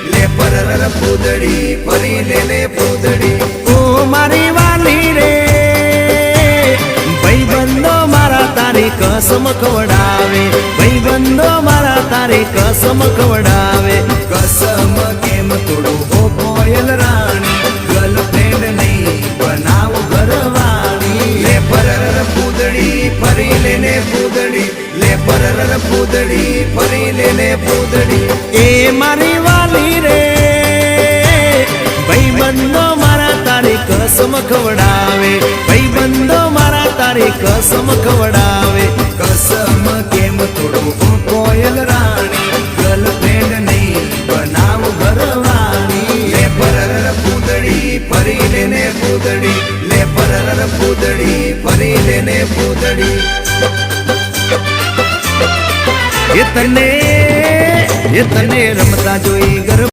લે પરર પૂદડી ફરી લે પૂદડી ઓ મારી વાલી રે ભાઈબંધો મારા તારી કસમ ખવડાવે ભાઈબંધો મારા તારી કસમ ખવડાવે કસમ કેમ તોડું હો કોયલ રાણી ગર્લફ્રેન્ડ નહીં બનાવ ઘરવાળી લે પરર પૂદડી ફરી લે પૂદડી લે પરર પૂદડી ફરી લે પૂદડી એ મારી વાલી રે ભાઈબંધો મારા તારી કસમ ખવડાવે ભાઈબંધો મારા તારી કસમ ખવડાવે કસમ કેમ તોડું હો કોયલ રાણી ગર્લફ્રેન્ડ નહીં બનાવ ઘરવાળી લે પરર પૂદડી ફરી લે પૂદડી લે પરર પૂદડી ફરી લે પૂદડી એ તને રમતા જોઈ ગર